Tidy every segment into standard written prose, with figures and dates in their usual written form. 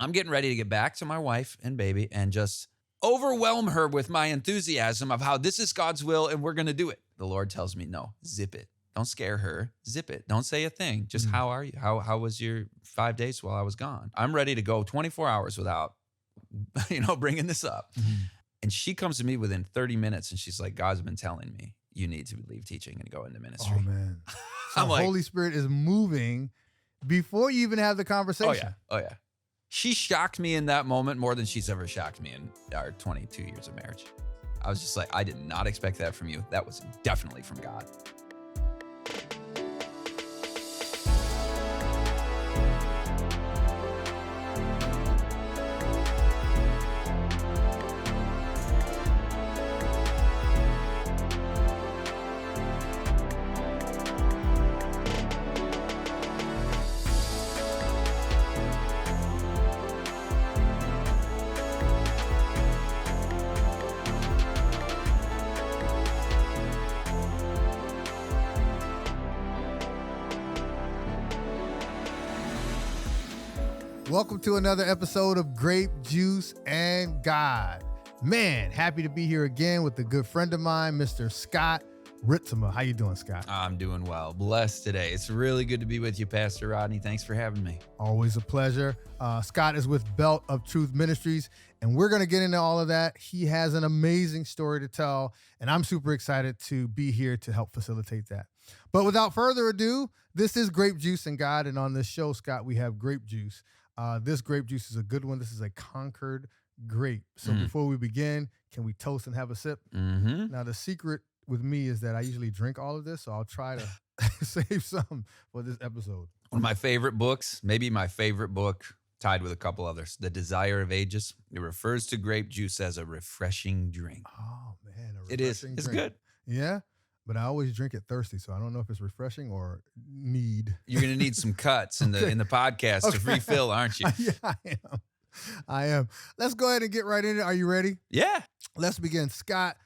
I'm getting ready to get back to my wife and baby and just overwhelm her with my enthusiasm of how this is God's will and we're going to do it. The Lord tells me, no, zip it. Don't scare her. Zip it. Don't say a thing. Just how are you? How was your 5 days while I was gone? I'm ready to go 24 hours without, bringing this up. And she comes to me within 30 minutes and she's like, God's been telling me you need to leave teaching and go into ministry. Oh, man. So I'm like, Holy Spirit is moving before you even have the conversation. Oh, yeah. She shocked me in that moment more than she's ever shocked me in our 22 years of marriage. I was just like, I did not expect that from you. That was definitely from God. Welcome to another episode of Grape Juice and God. Man, happy to be here again with a good friend of mine, Mr. Scott Ritsema. How you doing, Scott? I'm doing well. Blessed today. It's really good to be with you, Pastor Rodney. Thanks for having me. Always a pleasure. Scott is with Belt of Truth Ministries, and we're going to get into all of that. He has an amazing story to tell, and I'm super excited to be here to help facilitate that. But without further ado, this is Grape Juice and God, and on this show, Scott, we have grape juice. This grape juice is a good one. This is a Concord grape. So before we begin, can we toast and have a sip? Now, the secret with me is that I usually drink all of this, so I'll try to save some for this episode. One of my favorite books, maybe my favorite book, tied with a couple others, The Desire of Ages. It refers to grape juice as a refreshing drink. Oh, man. It is. It's good. Yeah. But I always drink it thirsty, so I don't know if it's refreshing or need. You're going to need some cuts in the podcast to refill, aren't you? Yeah, I am. Let's go ahead and get right in it. Are you ready? Yeah. Let's begin. Scott,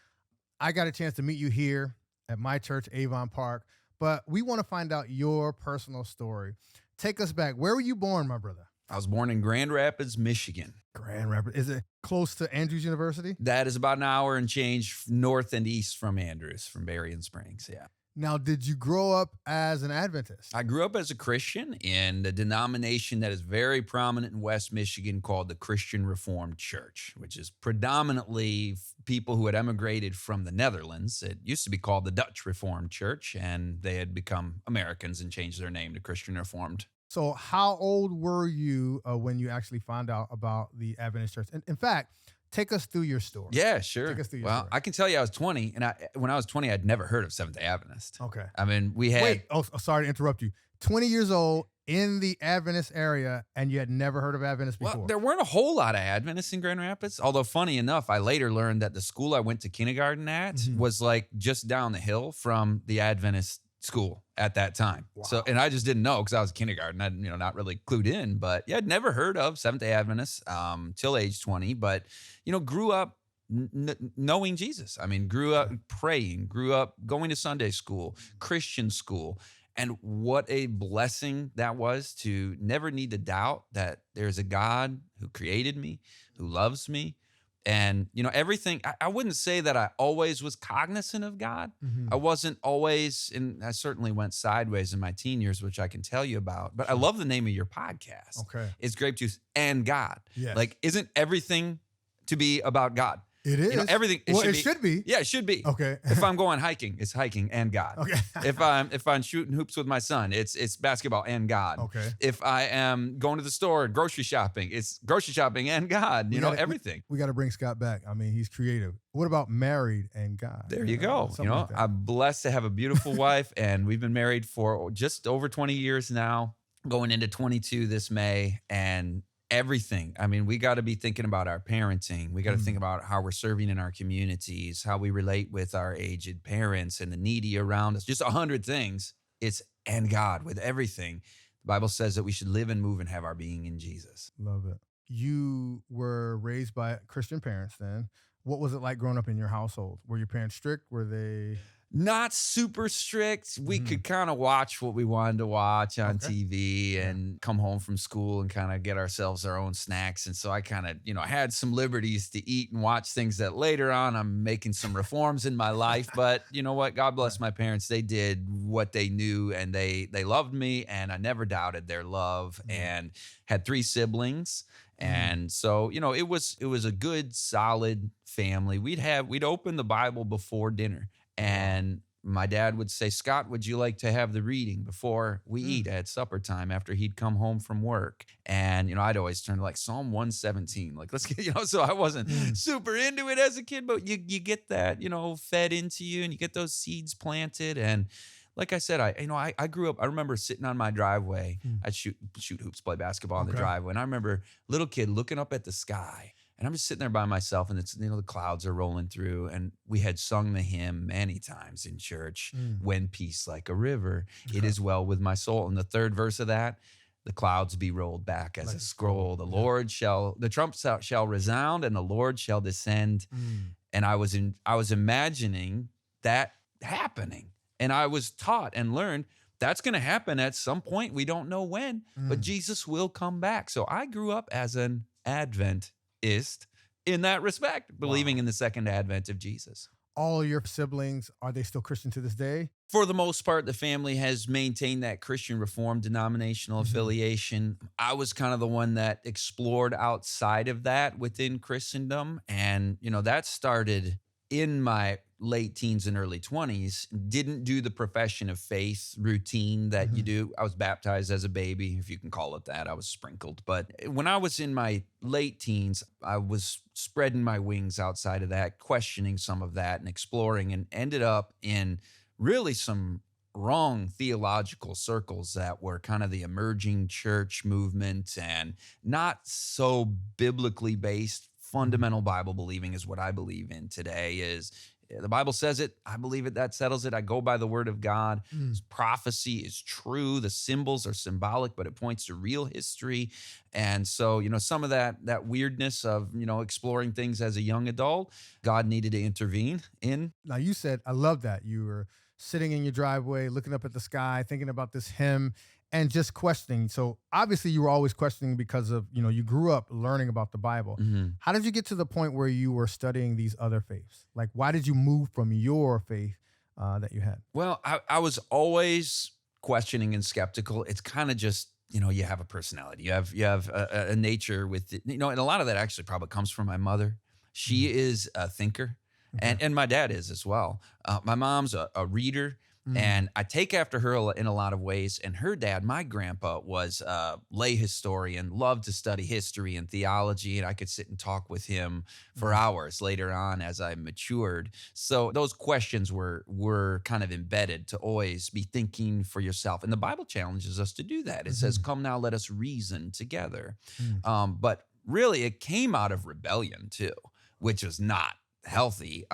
I got a chance to meet you here at my church, Avon Park, but we want to find out your personal story. Take us back. Where were you born, my brother? I was born in Grand Rapids, Michigan. Grand Rapids. Is it close to Andrews University? That is about an hour and change north and east from Andrews, from Berrien Springs, yeah. Now, did you grow up as an Adventist? I grew up as a Christian in a denomination that is very prominent in West Michigan called the Christian Reformed Church, which is predominantly people who had emigrated from the Netherlands. It used to be called the Dutch Reformed Church, and they had become Americans and changed their name to Christian Reformed. So how old were you when you actually found out about the Adventist Church? And in fact, take us through your story. Yeah, sure. Take us through your well, story. I can tell you I was 20, and when I was 20, I'd never heard of Seventh-day Adventist. Okay. I mean, we had... Wait, sorry to interrupt you. 20 years old in the Adventist area, and you had never heard of Adventists before. Well, there weren't a whole lot of Adventists in Grand Rapids, although funny enough, I later learned that the school I went to kindergarten at was like just down the hill from the Adventist school at that time. Wow. So, and I just didn't know because I was kindergarten. I, not really clued in, but yeah, I'd never heard of Seventh-day Adventists till age 20, but, grew up knowing Jesus. I mean, grew up praying, grew up going to Sunday school, Christian school. And what a blessing that was to never need to doubt that there's a God who created me, who loves me. And, everything, I wouldn't say that I always was cognizant of God. I wasn't always, and I certainly went sideways in my teen years, which I can tell you about. But I love the name of your podcast. Okay. It's Grape Juice and God. Yes. Like, isn't everything to be about God? It is. Everything. It should be. Yeah, it should be. Okay. If I'm going hiking, it's hiking and God. Okay. If I'm shooting hoops with my son, it's basketball and God. Okay. If I am going to the store, grocery shopping, it's grocery shopping and God. Everything. We got to bring Scott back. I mean, he's creative. What about married and God? There you go. Like that. I'm blessed to have a beautiful wife, and we've been married for just over 20 years now, going into 22 this May, and everything. I mean, we got to be thinking about our parenting. We got to think about how we're serving in our communities, how we relate with our aged parents and the needy around us, just 100 things. It's and God with everything. The Bible says that we should live and move and have our being in Jesus. Love it. You were raised by Christian parents then. What was it like growing up in your household? Were your parents strict? Were they... Not super strict. We could kind of watch what we wanted to watch on Okay. TV and come home from school and kind of get ourselves our own snacks. And so I kind of, had some liberties to eat and watch things that later on I'm making some reforms in my life. But you know what? God bless my parents. They did what they knew, and they loved me, and I never doubted their love, and had 3 siblings. And so, it was a good, solid family. We'd open the Bible before dinner. And my dad would say, Scott, would you like to have the reading before we eat at supper time after he'd come home from work? And, I'd always turn to like Psalm 117. Like, let's get, so I wasn't super into it as a kid, but you get that, fed into you, and you get those seeds planted. And like I said, I grew up, I remember sitting on my driveway. I'd shoot hoops, play basketball in the driveway. And I remember little kid looking up at the sky. And I'm just sitting there by myself, and it's, the clouds are rolling through. And we had sung the hymn many times in church, When Peace Like a River, It Is Well With My Soul. And the 3rd verse of that, the clouds be rolled back as a scroll. The trumpet shall resound, and the Lord shall descend. And I was imagining that happening. And I was taught and learned that's going to happen at some point. We don't know when, but Jesus will come back. So I grew up as an Adventist in that respect, believing in the second advent of Jesus. All your siblings, are they still Christian to this day? For the most part, the family has maintained that Christian Reformed denominational affiliation. I was kind of the one that explored outside of that within Christendom. And, that started in my late teens and early 20s. Didn't do the profession of faith routine that you do. I was baptized as a baby, if you can call it that. I was sprinkled. But when I was in my late teens, I was spreading my wings outside of that, questioning some of that and exploring, and ended up in really some wrong theological circles that were kind of the emerging church movement, and not so biblically based. Fundamental Bible believing is what I believe in today. Is the Bible says it, I believe it, that settles it. I go by the word of God. Prophecy is true. The symbols are symbolic, but it points to real history. And so, some of that weirdness of, exploring things as a young adult, God needed to intervene in. Now, you said, I love that. You were sitting in your driveway, looking up at the sky, thinking about this hymn, and just questioning. So obviously you were always questioning because of, you grew up learning about the Bible. How did you get to the point where you were studying these other faiths? Like, why did you move from your faith that you had? Well, I was always questioning and skeptical. It's kind of just, you have a personality. You have a nature with it, and a lot of that actually probably comes from my mother. She is a thinker, and my dad is as well. My mom's a reader. And I take after her in a lot of ways. And her dad, my grandpa, was a lay historian, loved to study history and theology. And I could sit and talk with him for hours later on as I matured. So those questions were kind of embedded to always be thinking for yourself. And the Bible challenges us to do that. It says, come now, let us reason together. But really, it came out of rebellion too, which was not healthy.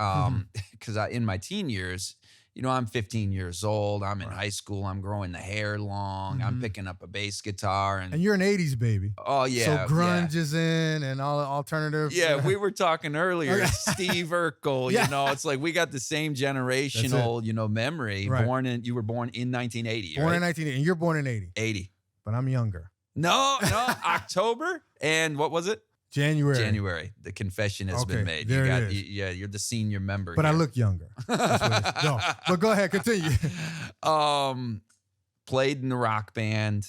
Because in my teen years, I'm 15 years old. I'm in high school. I'm growing the hair long. I'm picking up a bass guitar. And you're an 80s baby. Oh, yeah. So grunge is in, and all the alternatives. Yeah, we were talking earlier. Steve Urkel, it's like we got the same generational, memory. Right. You were born in 1980, Born in 1980, and you're born in 80. 80. But I'm younger. No, October. And what was it? January. The confession has been made. There it is. You're the senior member. But here. I look younger. No, but go ahead, continue. Played in the rock band.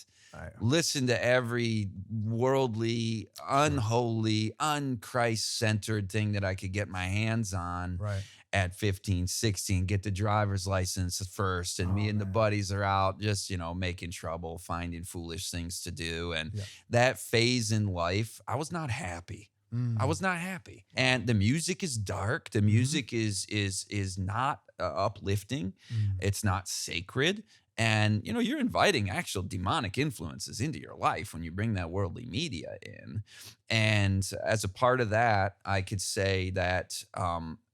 Listened to every worldly, unholy, un-Christ-centered thing that I could get my hands on. Right. At 15, 16, get the driver's license first. And me and the buddies are out just, making trouble, finding foolish things to do. And that phase in life, I was not happy. I was not happy. And the music is dark. The music is not uplifting. It's not sacred. And, you're inviting actual demonic influences into your life when you bring that worldly media in. And as a part of that, I could say that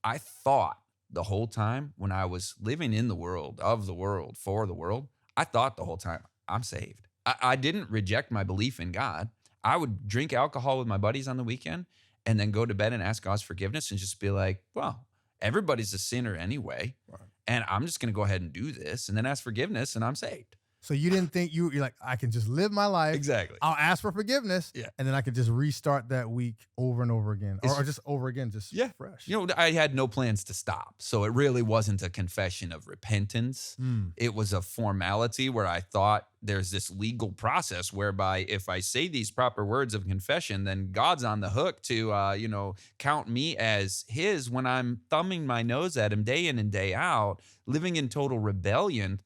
I thought the whole time when I was living in the world, of the world, for the world, I thought the whole time, I'm saved. I didn't reject my belief in God. I would drink alcohol with my buddies on the weekend and then go to bed and ask God's forgiveness and just be like, well, everybody's a sinner anyway. Right. And I'm just going to go ahead and do this and then ask forgiveness and I'm saved. So you didn't think you're like, I can just live my life. Exactly. I'll ask for forgiveness. Yeah. And then I can just restart that week over and over again. Or just over again, just fresh. You know, I had no plans to stop. So it really wasn't a confession of repentance. It was a formality where I thought there's this legal process whereby if I say these proper words of confession, then God's on the hook to, count me as his when I'm thumbing my nose at him day in and day out, living in total rebellion.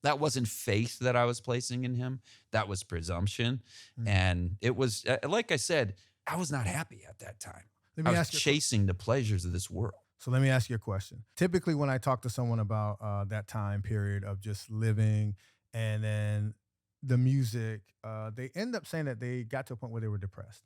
That wasn't faith that I was placing in him. That was presumption. And it was, like I said, I was not happy at that time. I was chasing the pleasures of this world. So let me ask you a question. Typically, when I talk to someone about that time period of just living and then the music, they end up saying that they got to a point where they were depressed.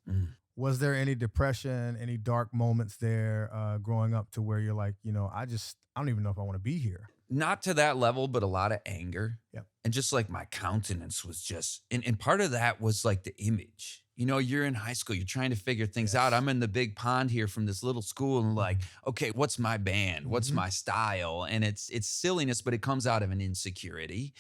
Was there any depression, any dark moments there growing up to where you're like, I don't even know if I want to be here? Not to that level, but a lot of anger. Yep. And just like my countenance was just, and part of that was like the image. You're in high school, you're trying to figure things out. I'm in the big pond here from this little school and like, okay, what's my band? What's my style? And it's silliness, but it comes out of an insecurity.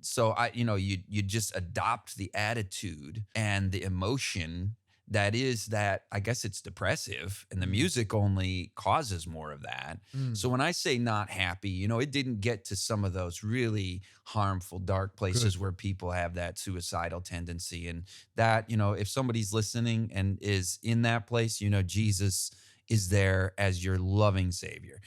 So you just adopt the attitude and the emotion that is that, I guess it's depressive, and the music only causes more of that. So when I say not happy, it didn't get to some of those really harmful, dark places where people have that suicidal tendency. And that, if somebody's listening and is in that place, Jesus is there as your loving Savior.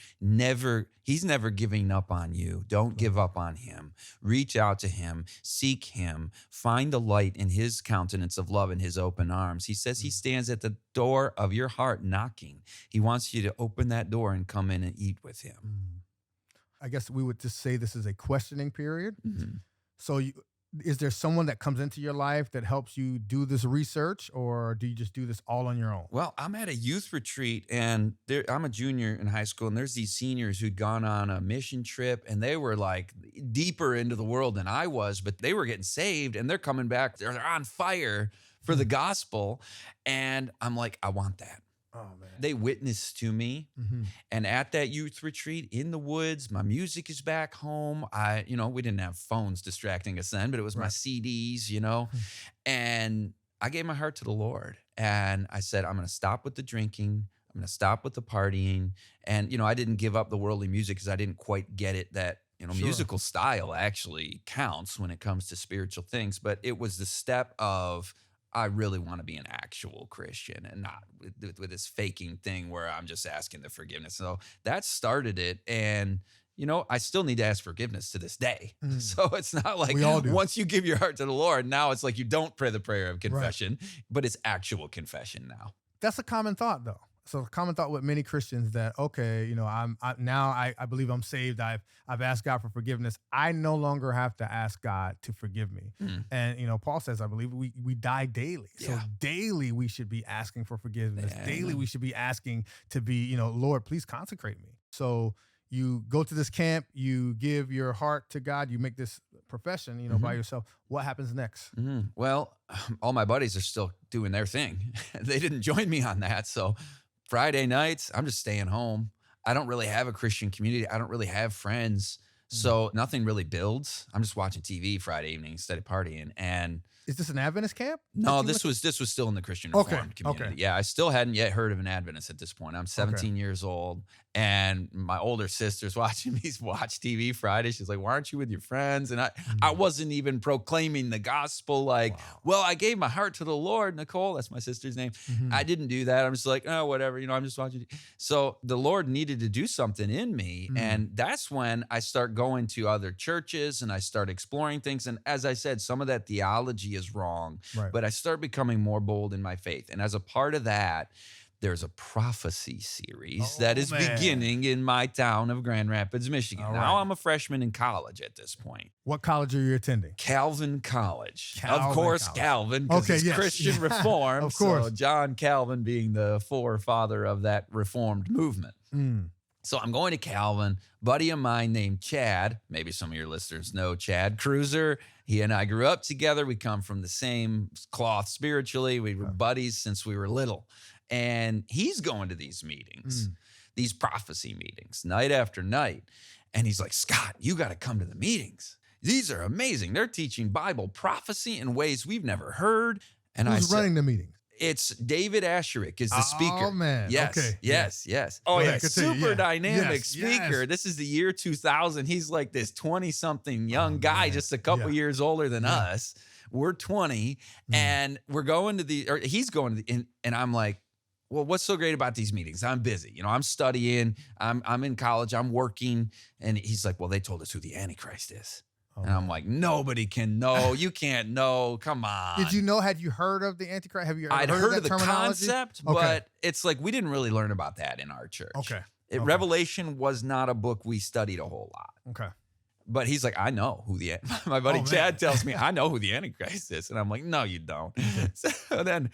He's never giving up on you. Don't give up on him. Reach out to him, seek him, find the light in his countenance of love in his open arms. He says he stands at the door of your heart knocking. He wants you to open that door and come in and eat with him. I guess we would just say this is a questioning period. So is there someone that comes into your life that helps you do this research, or do you just do this all on your own? Well, I'm at a youth retreat, and I'm a junior in high school, and there's these seniors who'd gone on a mission trip, and they were like deeper into the world than I was, but they were getting saved, and they're coming back. They're on fire for the gospel, and I'm like, I want that. Oh, man. They witnessed to me. And at that youth retreat in the woods, my music is back home. We didn't have phones distracting us then, but it was my CDs, and I gave my heart to the Lord. And I said, I'm going to stop with the drinking. I'm going to stop with the partying. And, I didn't give up the worldly music because I didn't quite get it that, musical style actually counts when it comes to spiritual things. But it was the step of, I really want to be an actual Christian and not with this faking thing where I'm just asking the forgiveness. So that started it. And, I still need to ask forgiveness to this day. So it's not like once you give your heart to the Lord, now it's like you don't pray the prayer of confession, but it's actual confession now. That's a common thought, though. So a common thought with many Christians that, okay, I believe I'm saved. I've asked God for forgiveness. I no longer have to ask God to forgive me. And, Paul says, I believe we die daily. So daily we should be asking for forgiveness. Daily we should be asking to be, Lord, please consecrate me. So you go to this camp, you give your heart to God, you make this profession, by yourself. What happens next? Well, all my buddies are still doing their thing. They didn't join me on that. So Friday nights, I'm just staying home. I don't really have a Christian community. I don't really have friends. So nothing really builds. I'm just watching TV Friday evening instead of partying. And is this an Adventist camp? No, this was still in the Christian Reformed community. Okay. Yeah, I still hadn't yet heard of an Adventist at this point. I'm 17 years old, and my older sister's watching me watch TV Friday. She's like, "Why aren't you with your friends?" And I wasn't even proclaiming the gospel. Like, well, I gave my heart to the Lord. Nicole, that's my sister's name. I didn't do that. I'm just like, oh, whatever. I'm just watching. So the Lord needed to do something in me, and that's when I start going to other churches and I start exploring things. And as I said, some of that theology is wrong, but I start becoming more bold in my faith. And as a part of that, there's a prophecy series that is beginning in my town of Grand Rapids, Michigan. Now I'm a freshman in college at this point. What college are you attending? Calvin College. Of course, Calvin, because it's Christian Reformed. Of course. So John Calvin being the forefather of that Reformed movement. So I'm going to Calvin. Buddy of mine named Chad, maybe some of your listeners know Chad Cruiser. He and I grew up together. We come from the same cloth spiritually. We were buddies since we were little. And he's going to these meetings. these prophecy meetings night after night. And he's like, Scott, you got to come to the meetings. These are amazing. They're teaching Bible prophecy in ways we've never heard. And Who's running the meetings? It's David Asherik is the speaker. Oh, man. Yes, Okay. yes. Oh, yeah. Super dynamic speaker. Yes. This is the year 2000. He's like this 20-something young guy, just a couple years older than us. We're 20, and we're going to he's going to and I'm like, well, what's so great about these meetings? I'm busy. You know, I'm studying. I'm in college. I'm working. And he's like, well, they told us who the Antichrist is. And I'm like, nobody can know. You can't know. Come on. Did you know? Had you heard of the Antichrist? Have you I'd heard of the terminology? concept, but it's like we didn't really learn about that in our church. Okay. Revelation was not a book we studied a whole lot. Okay. But he's like, I know who my buddy Chad tells me, I know who the Antichrist is. And I'm like, no, you don't. So then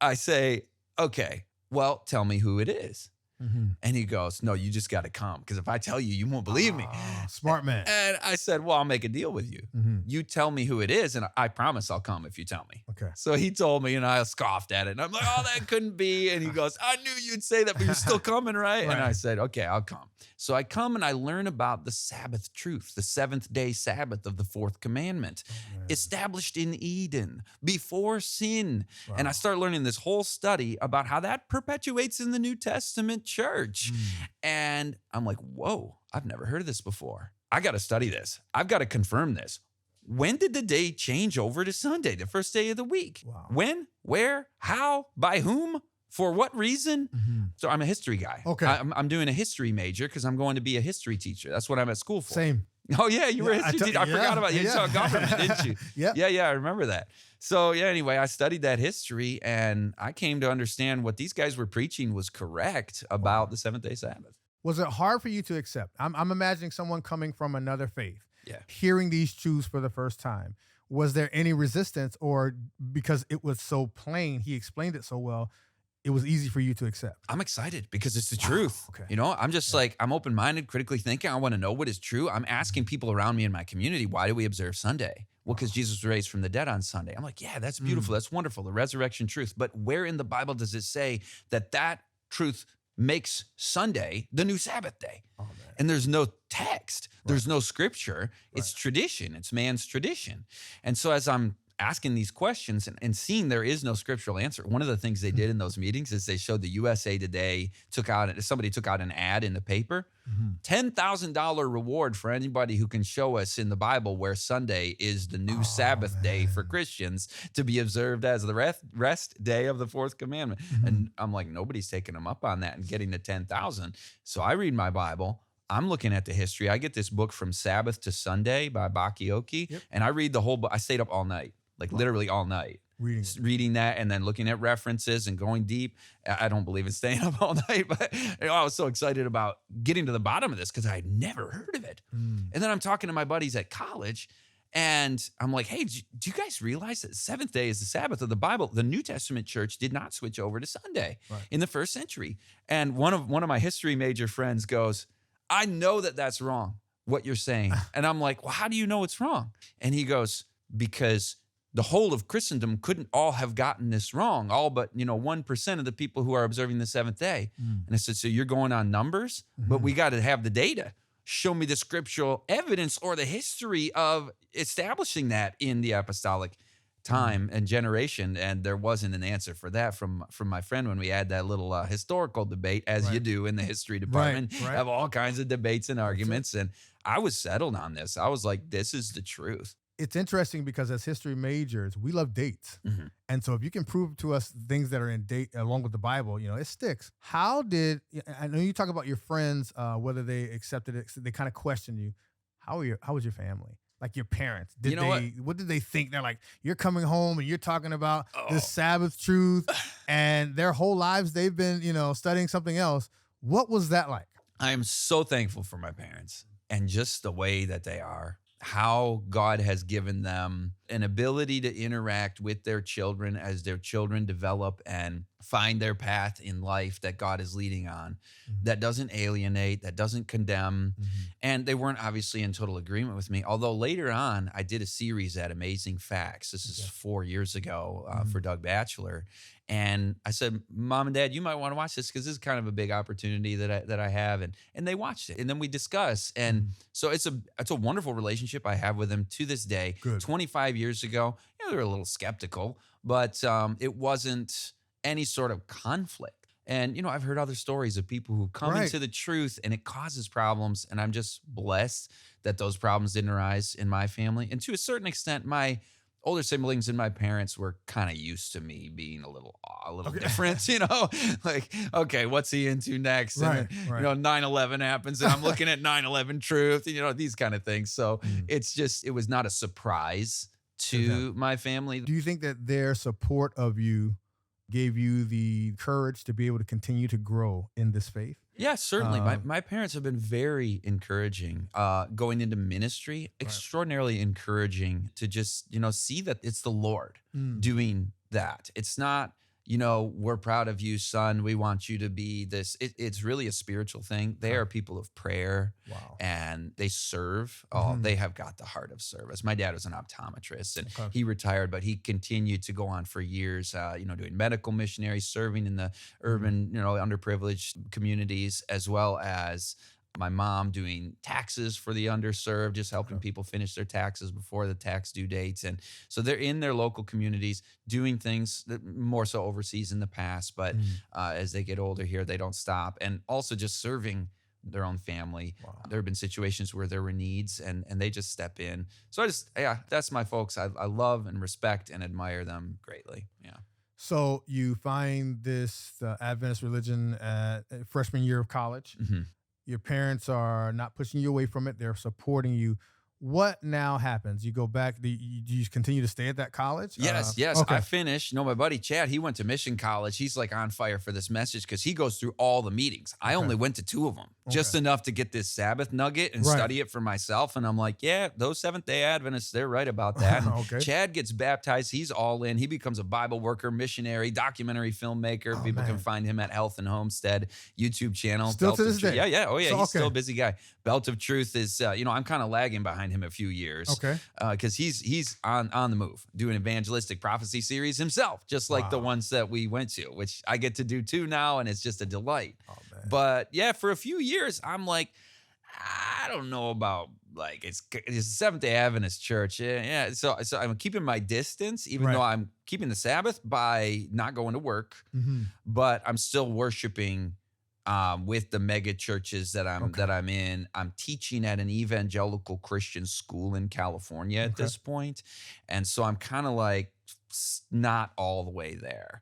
I say, okay, well, tell me who it is. And he goes, no, you just got to come. Because if I tell you, you won't believe me. Smart man. And I said, well, I'll make a deal with you. You tell me who it is, and I promise I'll come if you tell me. Okay. So he told me, and I scoffed at it. And I'm like, oh, that couldn't be. And he goes, I knew you'd say that, but you're still coming, right? And I said, okay, I'll come. So I come and I learn about the Sabbath truth, the seventh-day Sabbath of the fourth commandment, established in Eden before sin. Wow. And I start learning this whole study about how that perpetuates in the New Testament church. And I'm like, whoa, I've never heard of this before. I got to study this. I've got to confirm this. When did the day change over to Sunday, the first day of the week? Wow. When, where, how, by whom? For what reason? So I'm a history guy. Okay. I'm doing a history major because I'm going to be a history teacher. That's what I'm at school for. Same. Oh, yeah, you were a history teacher. I forgot about you. You taught government, didn't you? Yeah, I remember that. So, anyway, I studied that history, and I came to understand what these guys were preaching was correct about the seventh-day Sabbath. Was it hard for you to accept? I'm imagining someone coming from another faith, hearing these truths for the first time. Was there any resistance, or because it was so plain, he explained it so well, it was easy for you to accept? I'm excited because it's the truth. Okay. You know, I'm just like, I'm open-minded, critically thinking. I want to know what is true. I'm asking people around me in my community, why do we observe Sunday? Well, because Jesus was raised from the dead on Sunday. I'm like, yeah, that's beautiful. That's wonderful. The resurrection truth. But where in the Bible does it say that truth makes Sunday the new Sabbath day? Oh, and there's no text. There's no scripture. It's tradition. It's man's tradition. And so as I'm asking these questions and seeing there is no scriptural answer. One of the things they did in those meetings is they showed the USA Today somebody took out an ad in the paper, $10,000 reward for anybody who can show us in the Bible where Sunday is the new Sabbath day for Christians to be observed as the rest day of the fourth commandment. And I'm like, nobody's taking them up on that and getting the 10,000. So I read my Bible. I'm looking at the history. I get this book From Sabbath to Sunday by Bakioki, and I read the whole book. I stayed up all night. Like literally all night, reading that and then looking at references and going deep. I don't believe in staying up all night, but I was so excited about getting to the bottom of this because I had never heard of it. And then I'm talking to my buddies at college and I'm like, hey, do you guys realize that the seventh day is the Sabbath of the Bible? The New Testament church did not switch over to Sunday in the first century. And one of my history major friends goes, I know that that's wrong, what you're saying. And I'm like, well, how do you know it's wrong? And he goes, because the whole of Christendom couldn't all have gotten this wrong, all but 1% of the people who are observing the seventh day. And I said, so you're going on numbers, but we got to have the data. Show me the scriptural evidence or the history of establishing that in the apostolic time and generation. And there wasn't an answer for that from my friend when we had that little historical debate, as you do in the history department. Have all kinds of debates and arguments. And I was settled on this. I was like, this is the truth. It's interesting because as history majors, we love dates. And so if you can prove to us things that are in date along with the Bible, it sticks. I know you talk about your friends, whether they accepted it, they kind of questioned you. How was your family? Like your parents, what did they think? They're like, you're coming home and you're talking about this Sabbath truth and their whole lives they've been, studying something else. What was that like? I am so thankful for my parents and just the way that they are. How God has given them an ability to interact with their children as their children develop and find their path in life that God is leading on, that doesn't alienate, that doesn't condemn. And they weren't obviously in total agreement with me. Although later on, I did a series at Amazing Facts. This is 4 years ago for Doug Batchelor. And I said, Mom and Dad, you might want to watch this because this is kind of a big opportunity that I have. And they watched it. And then we discuss. And so it's a wonderful relationship I have with them to this day. Good. 25 years ago, they were a little skeptical, but it wasn't any sort of conflict. And, I've heard other stories of people who come into the truth and it causes problems. And I'm just blessed that those problems didn't arise in my family. And to a certain extent, my older siblings and my parents were kind of used to me being a little different, like, okay, what's he into next? And then, 9/11 happens and I'm looking at 9/11 truth, these kind of things. So it was not a surprise to my family. Do you think that their support of you gave you the courage to be able to continue to grow in this faith? Yeah, certainly. My parents have been very encouraging. Going into ministry, extraordinarily encouraging to just, see that it's the Lord doing that. It's not, we're proud of you, son. We want you to be this. It's really a spiritual thing. They are people of prayer and they serve. Oh, they have got the heart of service. My dad was an optometrist and he retired, but he continued to go on for years, doing medical missionary, serving in the urban, underprivileged communities, as well as my mom doing taxes for the underserved, just helping people finish their taxes before the tax due dates. And so they're in their local communities doing things that more so overseas in the past. But as they get older here, they don't stop. And also just serving their own family. There have been situations where there were needs and they just step in. So that's my folks. I love and respect and admire them greatly. Yeah. So you find this Adventist religion at freshman year of college. Your parents are not pushing you away from it. They're supporting you. What now happens? You go back. Do you continue to stay at that college? Yes. Okay. I finished. My buddy Chad, he went to Mission College. He's like on fire for this message because he goes through all the meetings. I only went to 2 of them, just enough to get this Sabbath nugget and study it for myself. And I'm like, yeah, those Seventh-day Adventists, they're right about that. And Chad gets baptized. He's all in. He becomes a Bible worker, missionary, documentary filmmaker. People can find him at Health and Homestead YouTube channel. Still to this day? Yeah. Oh, yeah. So, he's still a busy guy. Belt of Truth is, I'm kind of lagging behind him a few years. Because he's on the move, doing evangelistic prophecy series himself, just like the ones that we went to, which I get to do too now, and it's just a delight. But yeah, for a few years, I'm like, I don't know about it's a Seventh-day Adventist church. Yeah. So I'm keeping my distance, even though I'm keeping the Sabbath by not going to work, but I'm still worshiping with the mega churches that I'm in. I'm teaching at an evangelical Christian school in California at this point. And so I'm kind of like not all the way there,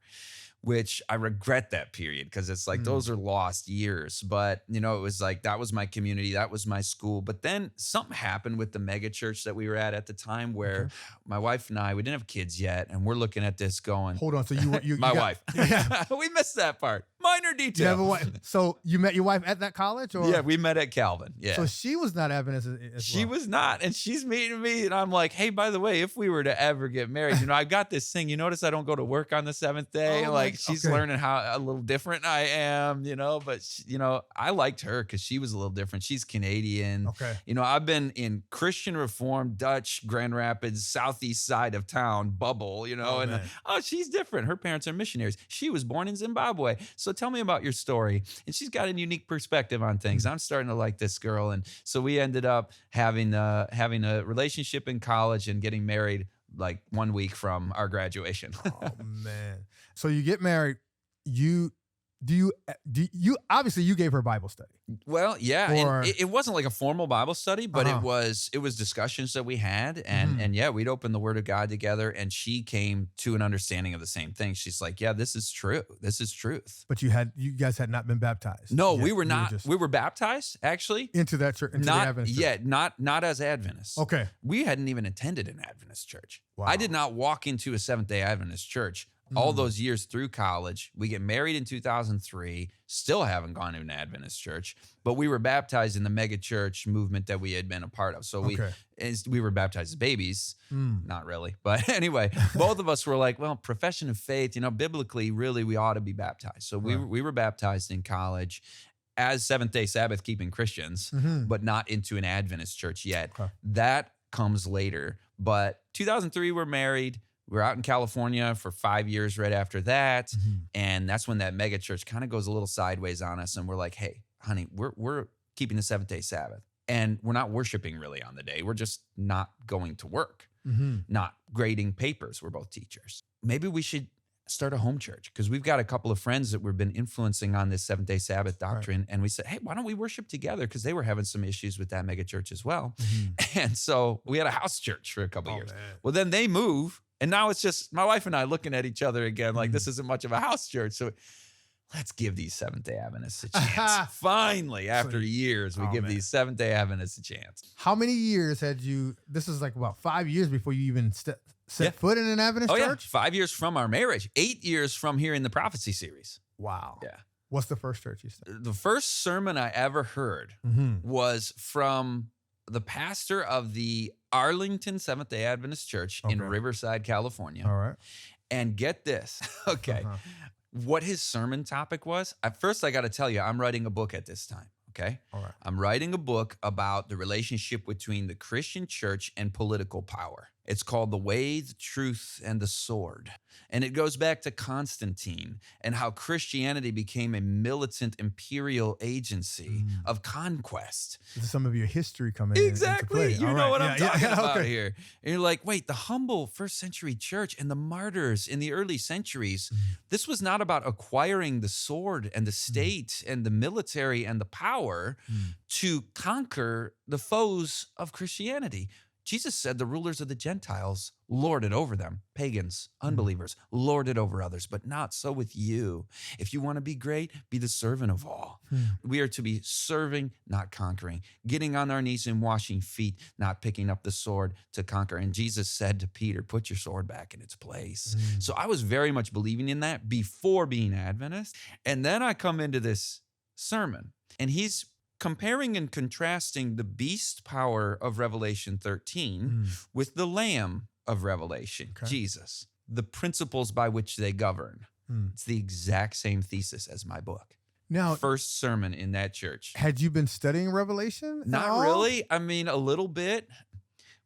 which I regret that period because it's like those are lost years. But, it was like that was my community. That was my school. But then something happened with the mega church that we were at the time where my wife and I, we didn't have kids yet. And we're looking at this going. Hold on. So you my wife. Yeah. We missed that part. Minor detail. You have a wife. So you met your wife at that college? Or? Yeah, we met at Calvin. Yeah. So she was not Adventist as She was not. And she's meeting me. And I'm like, hey, by the way, if we were to ever get married, I've got this thing. You notice I don't go to work on the 7th day. She's learning how a little different I am, but I liked her because she was a little different. She's Canadian. I've been in Christian Reformed, Dutch, Grand Rapids, southeast side of town bubble, she's different. Her parents are missionaries. She was born in Zimbabwe. So tell me about your story. And she's got a unique perspective on things. I'm starting to like this girl. And so we ended up having a relationship in college and getting married like 1 week from our graduation. Oh man. So you get married. You obviously you gave her Bible study. Well, yeah, and it wasn't like a formal Bible study, but it was discussions that we had, and yeah, we'd open the Word of God together, and she came to an understanding of the same thing. She's like, yeah, this is true. This is truth. But you guys had not been baptized. No, we were not. We were baptized actually into that church. Into the Adventist church. Yeah, not as Adventists. Okay, we hadn't even attended an Adventist church. Wow. I did not walk into a Seventh-day Adventist church all those years through college. We get married in 2003, still haven't gone to an Adventist church, but we were baptized in the mega church movement that we had been a part of. So we were baptized as babies, not really. But anyway, both of us were like, well, profession of faith, biblically, really, we ought to be baptized. So we were baptized in college as Seventh-day Sabbath keeping Christians, but not into an Adventist church yet. Okay. That comes later. But 2003, we're married. We're out in California for 5 years right after that. And that's when that mega church kind of goes a little sideways on us. And we're like, hey, honey, we're keeping the Seventh-day Sabbath. And we're not worshiping really on the day. We're just not going to work, not grading papers. We're both teachers. Maybe we should start a home church, because we've got a couple of friends that we've been influencing on this Seventh-day Sabbath doctrine. Right. And we said, hey, why don't we worship together? Because they were having some issues with that mega church as well. And so we had a house church for a couple of years. Man. Well, then they move. And now it's just my wife and I looking at each other again, like this isn't much of a house church. So let's give these Seventh-day Adventists a chance. Finally, after years, we give these Seventh-day Adventists a chance. How many years had you, this is like about 5 years before you even set foot in an Adventist church? 5 years from our marriage, 8 years from hearing the prophecy series. Wow. Yeah. What's the first church you started? The first sermon I ever heard was from the pastor of the Arlington Seventh-day Adventist Church in Riverside, California. All right. And get this. Okay. What his sermon topic was. At first, I got to tell you, I'm writing a book at this time. Okay. All right. I'm writing a book about the relationship between the Christian church and political power. It's called The Way, the Truth, and the Sword. And it goes back to Constantine and how Christianity became a militant imperial agency of conquest. This is some of your history coming exactly. into play. You know what I'm talking about here. And you're like, wait, the humble first century church and the martyrs in the early centuries, this was not about acquiring the sword and the state and the military and the power to conquer the foes of Christianity. Jesus said the rulers of the Gentiles lord it over them, pagans, unbelievers, lord it over others, but not so with you. If you want to be great, be the servant of all. We are to be serving, not conquering, getting on our knees and washing feet, not picking up the sword to conquer. And Jesus said to Peter, put your sword back in its place. So I was very much believing in that before being Adventist. And then I come into this sermon, and he's comparing and contrasting the beast power of Revelation 13 with the Lamb of Revelation, Jesus, the principles by which they govern. It's the exact same thesis as my book. Now, first sermon in that church. Had you been studying Revelation? Not really. I mean, a little bit.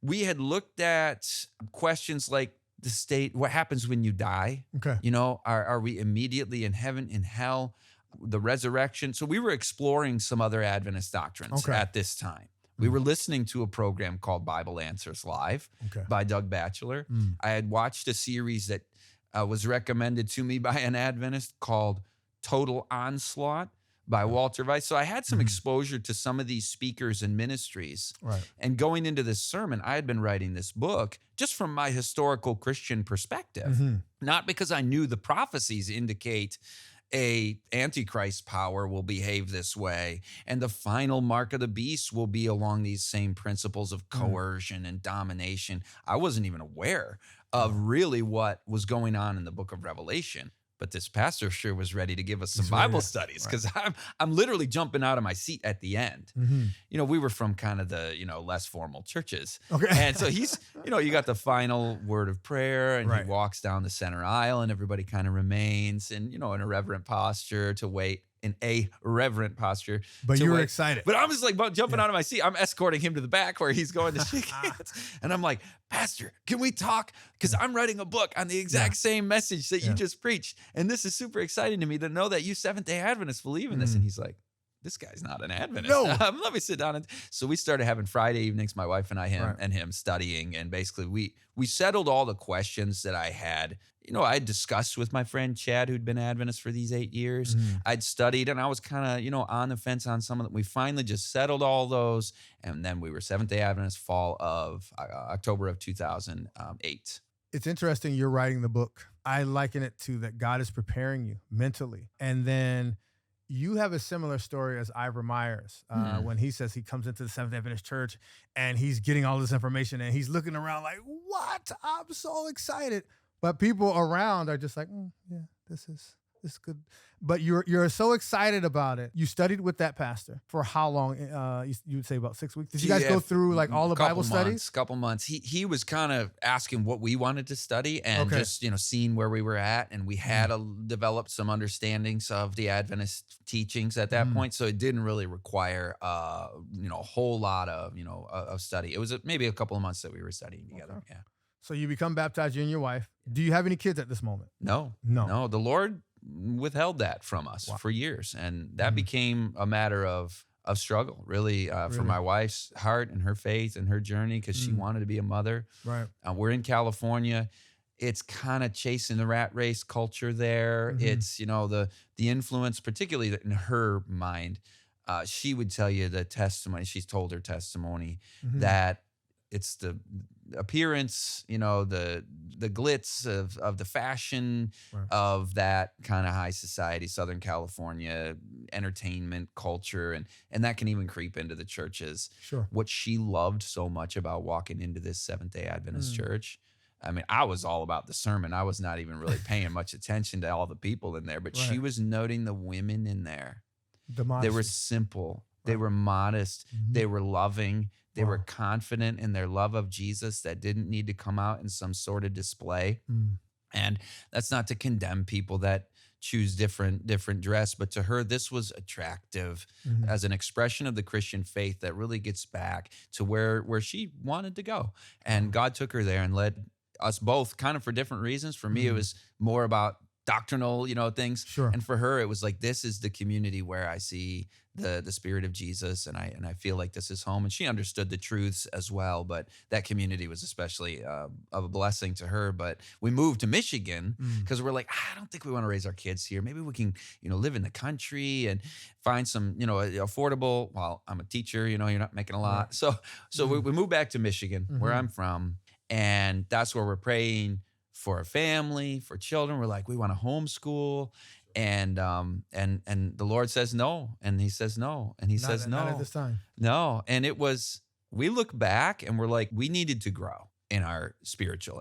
We had looked at questions like the state, what happens when you die? Okay. Are we immediately in heaven, in hell? The resurrection. So we were exploring some other Adventist doctrines at this time. We were listening to a program called Bible Answers Live by Doug Batchelor. I had watched a series that was recommended to me by an Adventist called Total Onslaught by Walter Weiss. So I had some exposure to some of these speakers and ministries. Right. And going into this sermon, I had been writing this book just from my historical Christian perspective, not because I knew the prophecies indicate a antichrist power will behave this way, and the final mark of the beast will be along these same principles of coercion and domination. I wasn't even aware of really what was going on in the book of Revelation. But this pastor sure was ready to give us some Bible studies, because I'm literally jumping out of my seat at the end. We were from kind of the, less formal churches. And so he's, you got the final word of prayer, and he walks down the center aisle, and everybody kind of remains in, in a reverent posture to wait. In a reverent posture. But you were excited. But I'm just like jumping out of my seat. I'm escorting him to the back where he's going to shake hands. And I'm like, Pastor, can we talk? Because I'm writing a book on the exact same message that you just preached. And this is super exciting to me to know that you Seventh-day Adventists believe in this. And he's like, this guy's not an Adventist. No. Let me sit down. And so we started having Friday evenings, my wife and I, him studying. And basically we settled all the questions that I had. I'd discussed with my friend Chad, who'd been Adventist for these 8 years. I'd studied, and I was kind of, on the fence on some of them. We finally just settled all those. And then we were Seventh-day Adventist October of 2008. It's interesting you're writing the book. I liken it to that God is preparing you mentally. And then you have a similar story as Ivor Myers when he says he comes into the Seventh-day Adventist Church and he's getting all this information and he's looking around like, what? I'm so excited. But people around are just like, yeah, this is good. But you're so excited about it. You studied with that pastor for how long? You would say about 6 weeks. Did you guys go through like all the Bible studies? Couple months. He was kind of asking what we wanted to study and just seeing where we were at, and we had developed some understandings of the Adventist teachings at that point. So it didn't really require a whole lot of study. It was maybe a couple of months that we were studying together. Okay. Yeah. So you become baptized, you and your wife. Do you have any kids at this moment? No. The Lord withheld that from us for years, and that became a matter of struggle, really, for my wife's heart and her faith and her journey, because she wanted to be a mother. Right. We're in California. It's kind of chasing the rat race culture there. It's the influence, particularly in her mind. She would tell you the testimony. She's told her testimony that it's the appearance, the glitz of the fashion of that kind of high society, Southern California entertainment culture, and that can even creep into the churches. Sure. What she loved so much about walking into this Seventh-day Adventist church, I mean, I was all about the sermon. I was not even really paying much attention to all the people in there, but she was noting the women in there. They were simple. They were modest. They were loving. They were confident in their love of Jesus that didn't need to come out in some sort of display. And that's not to condemn people that choose different dress, but to her, this was attractive as an expression of the Christian faith that really gets back to where she wanted to go. And God took her there and led us both kind of for different reasons. For me, it was more about doctrinal, things. Sure. And for her, it was like, this is the community where I see the spirit of Jesus, and I feel like this is home. And she understood the truths as well, but that community was especially of a blessing to her. But we moved to Michigan because we're like, I don't think we want to raise our kids here. Maybe we can, live in the country and find some, affordable. Well, I'm a teacher, you're not making a lot. So we moved back to Michigan, where I'm from, and that's where we're praying for a family, for children. We're like, we want to homeschool. And the Lord says no, and he says no, and he says no. Not at this time. No. And we look back and we're like, we needed to grow in our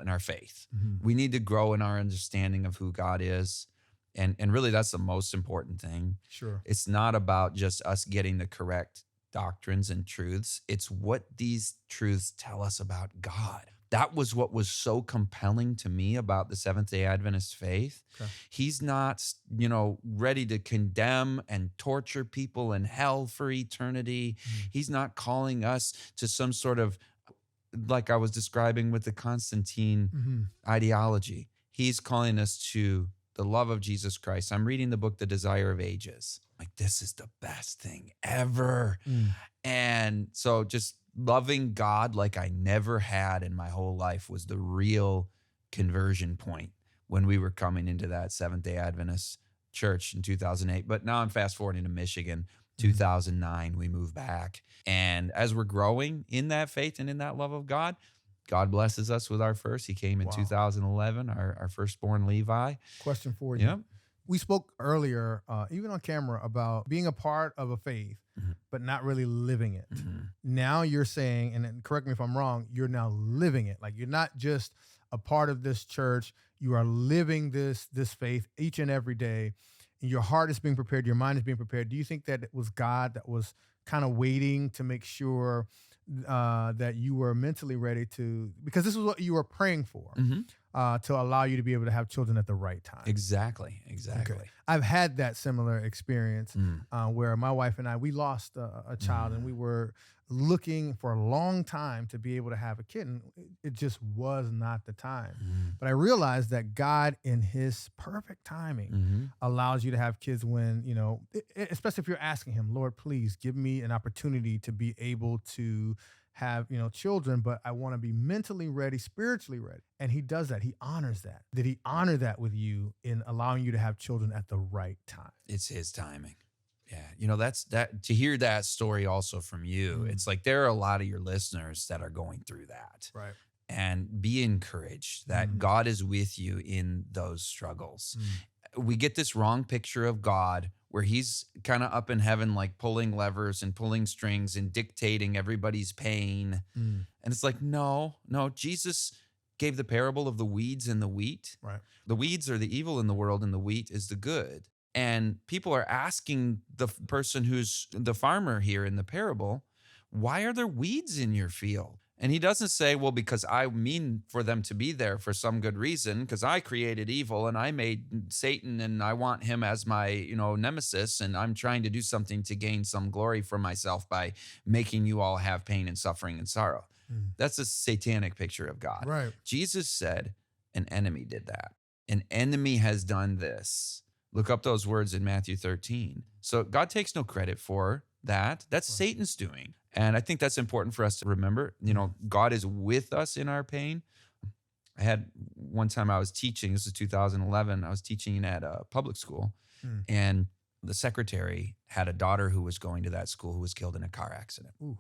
in our faith. We need to grow in our understanding of who God is. And really that's the most important thing. Sure. It's not about just us getting the correct doctrines and truths. It's what these truths tell us about God. That was what was so compelling to me about the Seventh-day Adventist faith. Okay. He's not, ready to condemn and torture people in hell for eternity. He's not calling us to some sort of, like I was describing with the Constantine ideology. He's calling us to the love of Jesus Christ. I'm reading the book, The Desire of Ages. Like, this is the best thing ever. And so just loving God like I never had in my whole life was the real conversion point when we were coming into that Seventh-day Adventist church in 2008. But now I'm fast forwarding to Michigan, 2009, we moved back. And as we're growing in that faith and in that love of God, God blesses us with our first. He came in 2011, our firstborn Levi. Question for you. Yep. We spoke earlier, even on camera, about being a part of a faith, but not really living it. Now you're saying, and correct me if I'm wrong, you're now living it. Like, you're not just a part of this church. You are living this faith each and every day. And your heart is being prepared. Your mind is being prepared. Do you think that it was God that was kind of waiting to make sure that you were mentally ready to, because this is what you were praying for, to allow you to be able to have children at the right time? Exactly. Okay. I've had that similar experience where my wife and I, we lost a child, and we were looking for a long time to be able to have a kid, and it just was not the time. But I realized that God, in his perfect timing, allows you to have kids when, especially if you're asking him, Lord, please give me an opportunity to be able to have, children, but I want to be mentally ready, spiritually ready. And he does that. He honors that. Did he honor that with you in allowing you to have children at the right time? It's his timing. Yeah. That's that, to hear that story also from you. It's like, there are a lot of your listeners that are going through that. Right. And be encouraged that God is with you in those struggles. We get this wrong picture of God where he's kind of up in heaven, like pulling levers and pulling strings and dictating everybody's pain. And it's like, no, Jesus gave the parable of the weeds and the wheat. Right. The weeds are the evil in the world and the wheat is the good. And people are asking the person who's the farmer here in the parable, why are there weeds in your field? And he doesn't say, well, because I mean for them to be there for some good reason, because I created evil and I made Satan and I want him as my, nemesis. And I'm trying to do something to gain some glory for myself by making you all have pain and suffering and sorrow. That's a satanic picture of God. Right. Jesus said an enemy did that. An enemy has done this. Look up those words in Matthew 13. So God takes no credit for that. That's right. Satan's doing. And I think that's important for us to remember. God is with us in our pain. I had one time I was teaching, this is 2011, I was teaching at a public school, and the secretary had a daughter who was going to that school who was killed in a car accident. Ooh.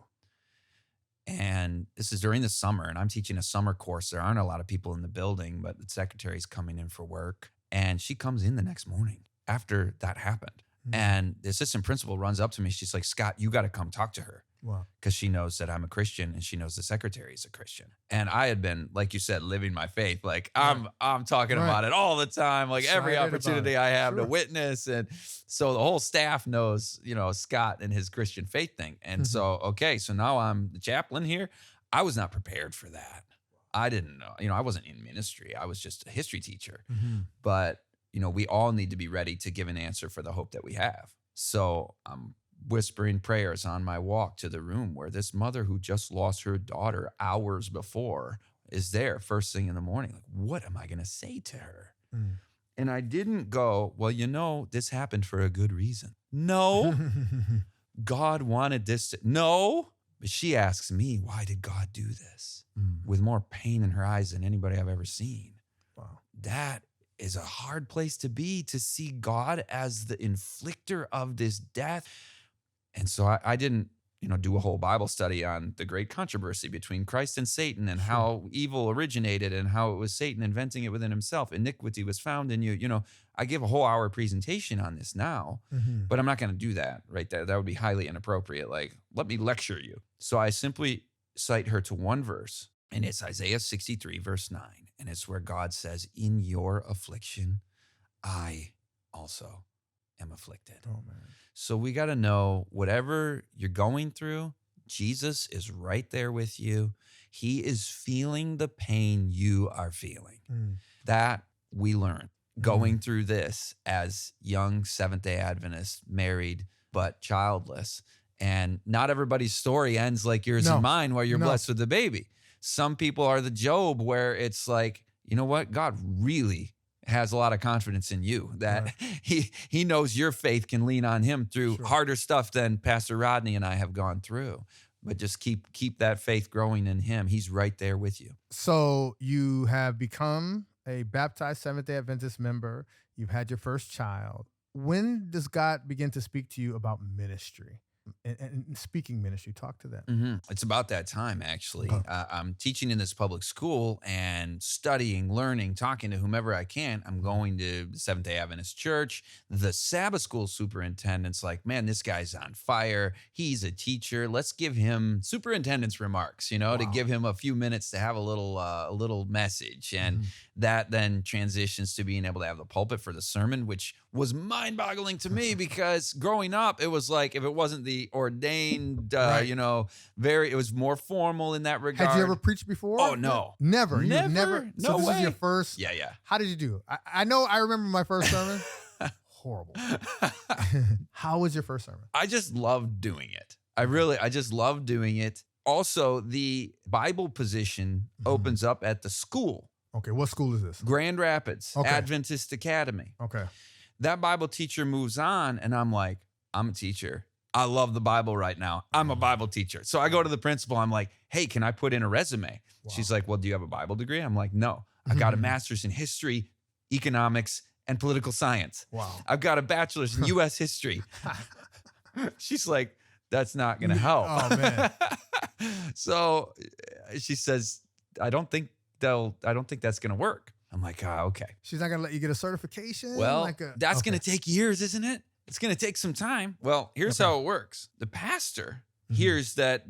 And this is during the summer, and I'm teaching a summer course. There aren't a lot of people in the building, but the secretary's coming in for work. And she comes in the next morning after that happened. And the assistant principal runs up to me. She's like, Scott, you got to come talk to her. Wow. Because she knows that I'm a Christian and she knows the secretary is a Christian. And I had been, like you said, living my faith. Like I'm talking about it all the time, like every opportunity I have to witness. And so the whole staff knows, Scott and his Christian faith thing. And so now I'm the chaplain here. I was not prepared for that. I didn't know, I wasn't in ministry. I was just a history teacher. But we all need to be ready to give an answer for the hope that we have. So I'm whispering prayers on my walk to the room where this mother who just lost her daughter hours before is there first thing in the morning. Like, what am I going to say to her? And I didn't go, well, this happened for a good reason. No, God wanted this to, no. But she asks me, why did God do this? With more pain in her eyes than anybody I've ever seen. Wow. That is a hard place to be, to see God as the inflictor of this death. And so I didn't, do a whole Bible study on the great controversy between Christ and Satan and how evil originated and how it was Satan inventing it within himself. Iniquity was found in you. I give a whole hour presentation on this now, but I'm not going to do that right there. That would be highly inappropriate. Like, let me lecture you. So I simply cite her to one verse, and it's Isaiah 63, verse 9. And it's where God says, in your affliction, I also am afflicted. Oh, man. So we got to know whatever you're going through, Jesus is right there with you. He is feeling the pain you are feeling. That we learn going through this as young Seventh-day Adventists, married but childless. And not everybody's story ends like yours and mine, where you're blessed with a baby. Some people are the Job, where it's like, you know what? God really has a lot of confidence in you, that he knows your faith can lean on him through harder stuff than Pastor Rodney and I have gone through. But just keep that faith growing in him. He's right there with you. So you have become a baptized Seventh-day Adventist member. You've had your first child. When does God begin to speak to you about ministry? And speaking ministry, talk to that. It's about that time, actually. I'm teaching in this public school and studying, learning, talking to whomever I can. I'm going to the Seventh-day Adventist church. The Sabbath school superintendent's like, man, this guy's on fire. He's a teacher. Let's give him superintendent's remarks, to give him a few minutes to have a little message. And that then transitions to being able to have the pulpit for the sermon, which was mind-boggling to me, because growing up, it was like, if it wasn't the ordained, it was more formal in that regard. Had you ever preached before? Oh, no. Never. Never? So No this way. is your first? Yeah. How did you do? I know I remember my first sermon. Horrible. How was your first sermon? I just loved doing it. I just loved doing it. Also, the Bible position opens up at the school. Okay, what school is this? Grand Rapids, Adventist Academy. Okay. That Bible teacher moves on, and I'm like, I'm a teacher. I love the Bible right now. I'm a Bible teacher. So I go to the principal. I'm like, hey, can I put in a resume? Wow. She's like, well, do you have a Bible degree? I'm like, no. I got a master's in history, economics, and political science. Wow. I've got a bachelor's in U.S. history. She's like, that's not going to help. Oh, man. So she says, I don't think that's going to work. I'm like, okay. She's not going to let you get a certification? Well, that's going to take years, isn't it? It's going to take some time. Well, here's how it works. The pastor hears that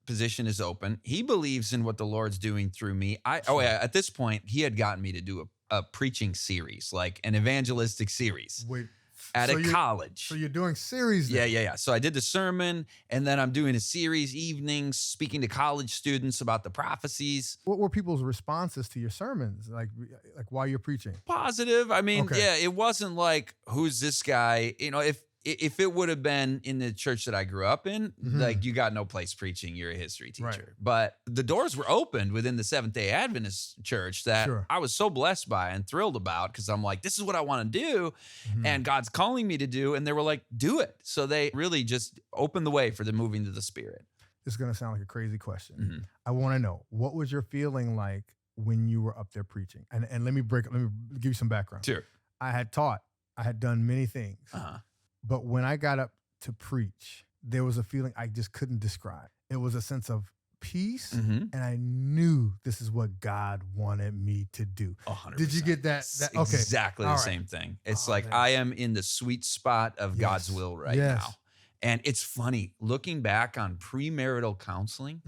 position is open. He believes in what the Lord's doing through me. At this point, he had gotten me to do a preaching series, like an evangelistic series. Wait, at a college. So you're doing series then? Yeah. So I did the sermon, and then I'm doing a series evenings, speaking to college students about the prophecies. What were people's responses to your sermons, like while you're preaching? Positive. I mean, Okay. yeah, it wasn't like, who's this guy? You know, if it would have been in the church that I grew up in, like, you got no place preaching, you're a history teacher. Right. But the doors were opened within the Seventh-day Adventist church that Sure. I was so blessed by and thrilled about, because I'm like, this is what I want to do, and God's calling me to do. And they were like, do it. So they really just opened the way for the moving to the Spirit. This is going to sound like a crazy question. I want to know, what was your feeling like when you were up there preaching? And let me give you some background. Sure. I had done many things. But when I got up to preach, there was a feeling I just couldn't describe. It was a sense of peace, and I knew this is what God wanted me to do. 100%. Did you get that? Okay. Exactly the All right. same thing. It's Man. I am in the sweet spot of God's will right now. And it's funny, looking back on premarital counseling,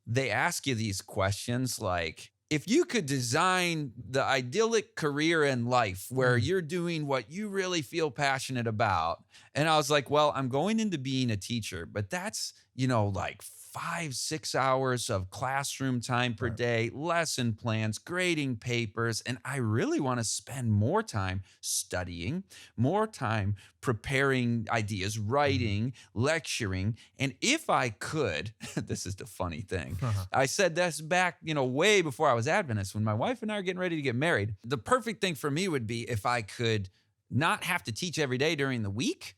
they ask you these questions like, if you could design the idyllic career in life where you're doing what you really feel passionate about. And I was like, well, I'm going into being a teacher, but that's, like 5-6 hours of classroom time per day, lesson plans, grading papers. And I really want to spend more time studying, more time preparing ideas, writing, lecturing. And if I could, this is the funny thing. I said this back, way before I was Adventist, when my wife and I are getting ready to get married. The perfect thing for me would be if I could not have to teach every day during the week,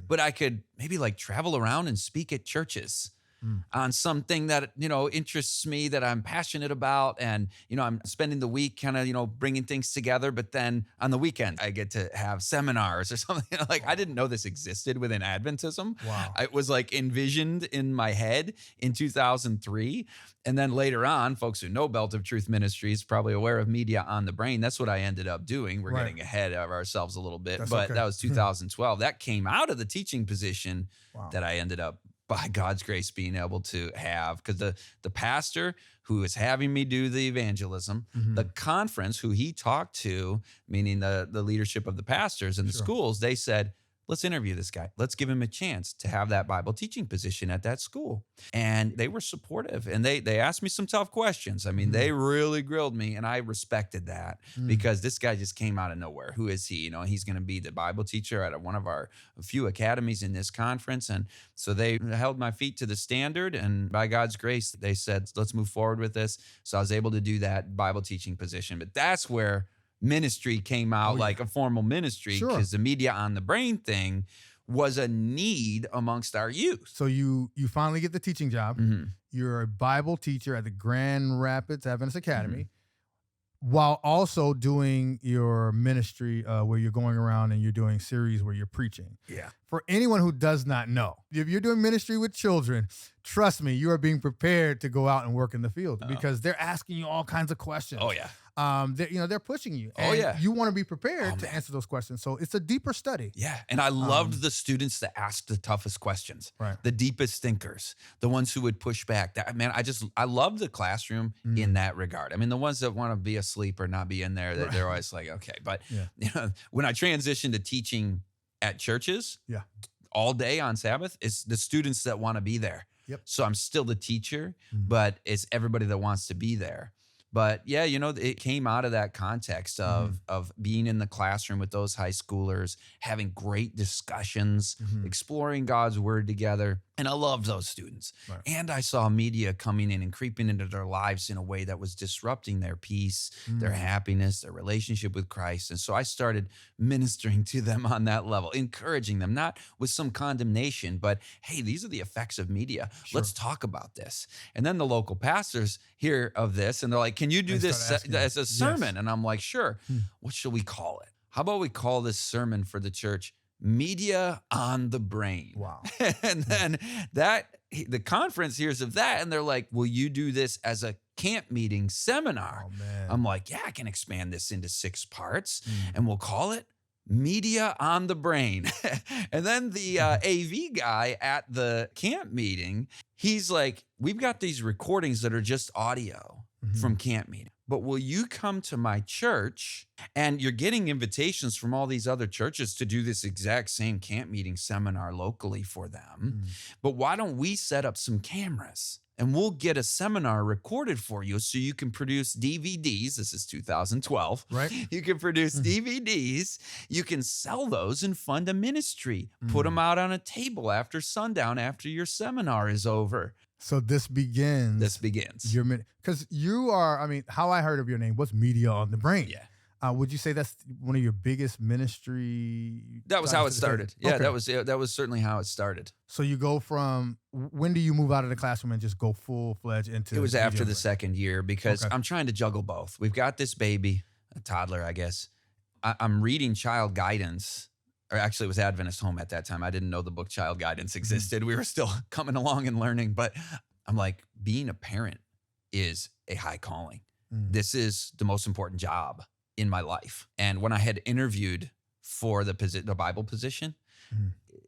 but I could maybe like travel around and speak at churches on something that, interests me, that I'm passionate about. And, I'm spending the week kind of, bringing things together. But then on the weekend, I get to have seminars or something. I didn't know this existed within Adventism. Wow. It was like envisioned in my head in 2003. And then later on, folks who know Belt of Truth Ministries, probably aware of Media on the Brain. That's what I ended up doing. We're getting ahead of ourselves a little bit, but that was 2012. That came out of the teaching position that I ended up, by God's grace, being able to have, because the pastor who is having me do the evangelism, the conference who he talked to, meaning the leadership of the pastors in the schools, they said, let's interview this guy. Let's give him a chance to have that Bible teaching position at that school. And they were supportive, and they asked me some tough questions. I mean, they really grilled me, and I respected that because this guy just came out of nowhere. Who is he? He's going to be the Bible teacher at one of our few academies in this conference. And so they held my feet to the standard, and by God's grace, they said, let's move forward with this. So I was able to do that Bible teaching position. But that's where ministry came out, like a formal ministry, because the Media on the Brain thing was a need amongst our youth. So you finally get the teaching job. You're a Bible teacher at the Grand Rapids Adventist Academy, while also doing your ministry where you're going around and you're doing series where you're preaching. Yeah. For anyone who does not know, if you're doing ministry with children, trust me, you are being prepared to go out and work in the field because they're asking you all kinds of questions. Oh, yeah. They're pushing you. And you want to be prepared to answer those questions. So it's a deeper study. Yeah. And I loved the students that asked the toughest questions, the deepest thinkers, the ones who would push back. I love the classroom in that regard. I mean, the ones that want to be asleep or not be in there, they're always like, okay. But when I transitioned to teaching at churches all day on Sabbath, it's the students that want to be there. So I'm still the teacher, but it's everybody that wants to be there. But yeah, it came out of that context of being in the classroom with those high schoolers, having great discussions, exploring God's word together. And I loved those students. And I saw media coming in and creeping into their lives in a way that was disrupting their peace, their happiness, their relationship with Christ. And so I started ministering to them on that level, encouraging them, not with some condemnation, but hey, these are the effects of media. Let's talk about this. And then the local pastors hear of this and they're like, can you do this as a sermon? And I'm like, sure. What should we call it? How about we call this sermon for the church Media on the Brain? Wow. And then the conference hears of that and they're like, will you do this as a camp meeting seminar? Oh, man. I'm like, yeah, I can expand this into 6 parts and we'll call it media on the brain. And then the AV guy at the camp meeting, he's like, we've got these recordings that are just audio from camp meeting. But will you come to my church? And you're getting invitations from all these other churches to do this exact same camp meeting seminar locally for them. But why don't we set up some cameras and we'll get a seminar recorded for you so you can produce DVDs. This is 2012. Right. You can produce DVDs. You can sell those and fund a ministry. Put them out on a table after sundown after your seminar is over. So this begins. Because you are, I mean, how I heard of your name was Media on the Brain. Yeah. Would you say that's one of your biggest ministry? That was how it started. Yeah, Okay. that was certainly how it started. So you go from, when do you move out of the classroom and just go full-fledged into? It was Media after on the Brain? second year because I'm trying to juggle both. We've got this baby, a toddler, I guess. I'm reading Child Guidance. Or actually, it was Adventist Home at that time. I didn't know the book Child Guidance existed. We were still coming along and learning. But I'm like, being a parent is a high calling. This is the most important job in my life. And when I had interviewed for the Bible position,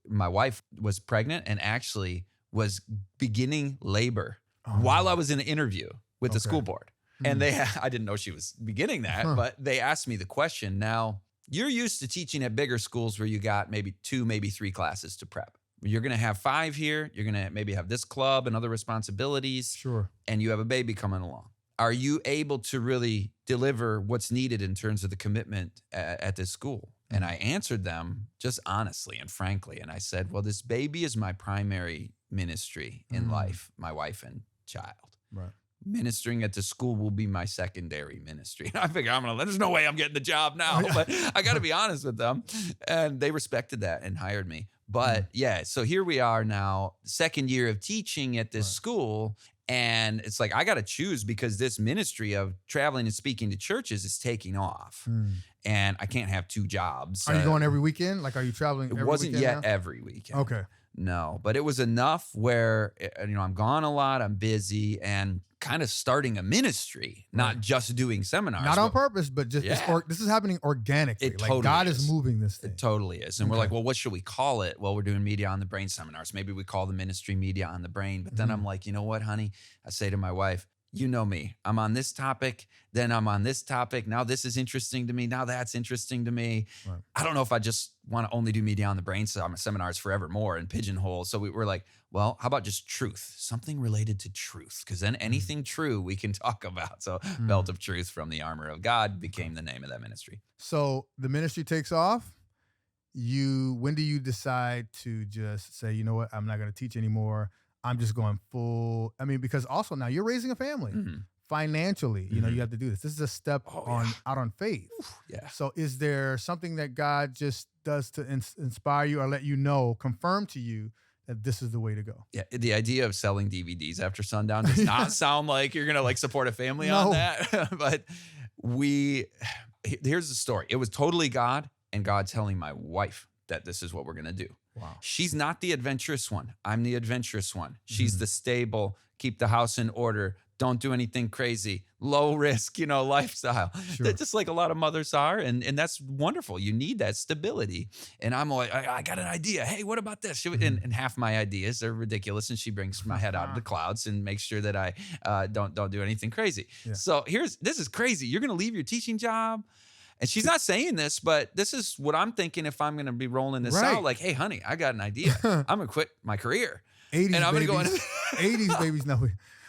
my wife was pregnant and actually was beginning labor while I was in an interview with the school board. And I didn't know she was beginning that, but they asked me the question. Now, you're used to teaching at bigger schools where you got maybe 2, maybe 3 classes to prep. You're going to have 5 here. You're going to maybe have this club and other responsibilities. Sure. And you have a baby coming along. Are you able to really deliver what's needed in terms of the commitment at this school? And I answered them just honestly and frankly. And I said, well, this baby is my primary ministry in life, my wife and child. Right. Ministering at the school will be my secondary ministry. And I figure there's no way I'm getting the job now, but I got to be honest with them. And they respected that and hired me. But yeah, so here we are now, second year of teaching at this school. And it's like, I got to choose because this ministry of traveling and speaking to churches is taking off. And I can't have 2 jobs. Are you going every weekend? Like, are you traveling every weekend? It wasn't yet now? every weekend. Okay. No, but it was enough where, I'm gone a lot, I'm busy, and kind of starting a ministry, not just doing seminars. Not on purpose, but just this is happening organically. It like totally God is moving this thing. It totally is. And we're like, well, what should we call it? Well, we're doing Media on the Brain seminars. Maybe we call the ministry Media on the Brain. But then I'm like, you know what, honey? I say to my wife, you know me. I'm on this topic, then I'm on this topic. Now this is interesting to me. Now that's interesting to me. Right. I don't know if I just want to only do Media on the Brain seminars forevermore and pigeonhole. So we were like, well, how about just truth? Something related to truth. Because then anything true we can talk about. So Belt of Truth from the Armor of God became the name of that ministry. So the ministry takes off. When do you decide to just say, you know what, I'm not going to teach anymore. I'm just going full. I mean, because also now you're raising a family financially. You know, you have to do this. This is a step out on faith. Yeah. So is there something that God just does to inspire you or let you know, confirm to you that this is the way to go? Yeah. The idea of selling DVDs after sundown does not sound like you're going to support a family on that. But here's the story. It was totally God and God telling my wife that this is what we're going to do. Wow. She's not the adventurous one. I'm the adventurous one. She's the stable, keep the house in order, don't do anything crazy, low risk, lifestyle. Sure. That's just like a lot of mothers are. And that's wonderful. You need that stability. And I'm like, I got an idea. Hey, what about this? And half my ideas are ridiculous. And she brings my head out of the clouds and makes sure that I don't do anything crazy. Yeah. So this is crazy. You're going to leave your teaching job. And she's not saying this, but this is what I'm thinking if I'm going to be rolling this out. Like, hey, honey, I got an idea. I'm going to quit my career. 80s and I'm going to go in. 80s babies. No,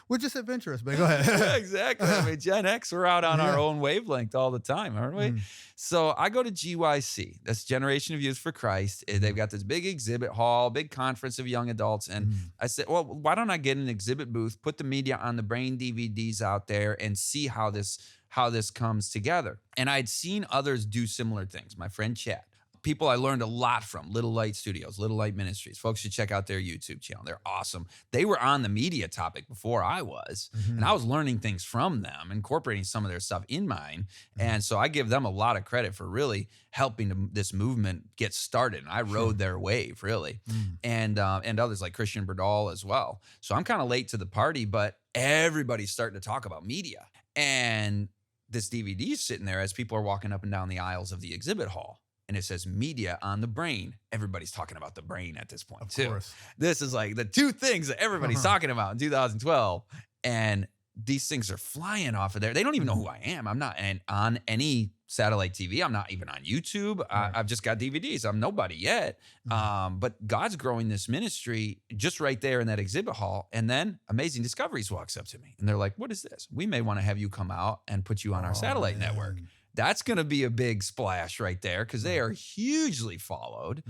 we're just adventurous, but go ahead. Yeah, exactly. I mean, Gen X, we're out on our own wavelength all the time, aren't we? So I go to GYC. That's Generation of Youth for Christ. They've got this big exhibit hall, big conference of young adults. And I said, well, why don't I get an exhibit booth, put the Media on the Brain DVDs out there and see how this comes together. And I'd seen others do similar things. My friend Chad, people I learned a lot from, Little Light Studios, Little Light Ministries. Folks should check out their YouTube channel. They're awesome. They were on the media topic before I was, and I was learning things from them, incorporating some of their stuff in mine. And so I give them a lot of credit for really helping this movement get started. And I rode their wave, really. And others like Christian Berdal as well. So I'm kind of late to the party, but everybody's starting to talk about media. And this DVD is sitting there as people are walking up and down the aisles of the exhibit hall. and it says media on the brain. Everybody's talking about the brain at this point, too. course. This is like the two things that everybody's talking about in 2012. And these things are flying off of there. They don't even know who I am. I'm not on any satellite TV. I'm not even on YouTube. Right. I've just got DVDs. I'm nobody yet. But God's growing this ministry just right there in that exhibit hall. And then Amazing Discoveries walks up to me and they're like, what is this? We may want to have you come out and put you on our satellite network. That's going to be a big splash right there because they are hugely followed.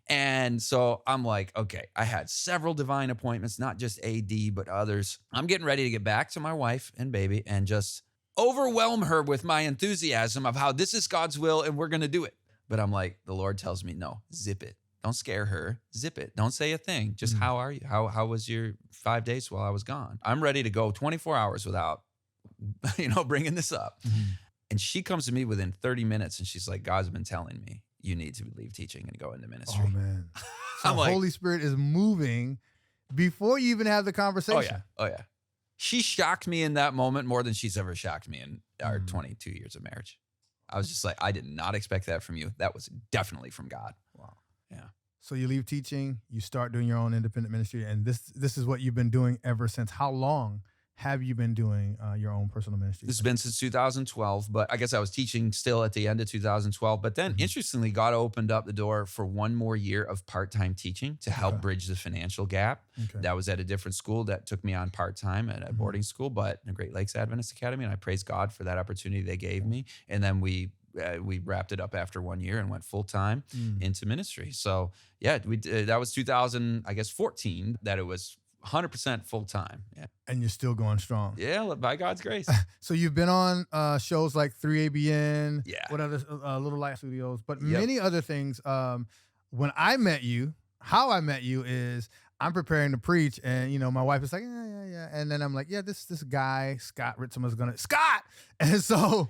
And so I'm like, okay, I had several divine appointments, not just AD, but others. I'm getting ready to get back to my wife and baby and just overwhelm her with my enthusiasm of how this is God's will and we're going to do it. But I'm like, the Lord tells me, no, zip it. Don't scare her. Zip it. Don't say a thing. Just how are you? How was your 5 days while I was gone? I'm ready to go 24 hours without, bringing this up. And she comes to me within 30 minutes and she's like, God's been telling me you need to leave teaching and go into ministry. Oh, man. So I'm like, Holy Spirit is moving before you even have the conversation. Oh, yeah. She shocked me in that moment more than she's ever shocked me in our 22 years of marriage. I was just like, I did not expect that from you. That was definitely from God. Wow. Yeah. So you leave teaching, you start doing your own independent ministry, and this is what you've been doing ever since. How long have you been doing your own personal ministry? This has been since 2012, but I guess I was teaching still at the end of 2012. But then, interestingly, God opened up the door for one more year of part-time teaching to help bridge the financial gap. That was at a different school that took me on part-time at a boarding school, but the Great Lakes Adventist Academy, and I praise God for that opportunity they gave me. And then we wrapped it up after 1 year and went full-time into ministry. So, yeah, that was 2014 that it was 100% full time. Yeah. And you're still going strong. Yeah, by God's grace. So you've been on shows like 3ABN, what other Little Light Studios, but many other things. When I met you, how I met you is I'm preparing to preach, and my wife is like, yeah, and then I'm like, yeah, this guy Scott Ritsema is gonna Scott, and so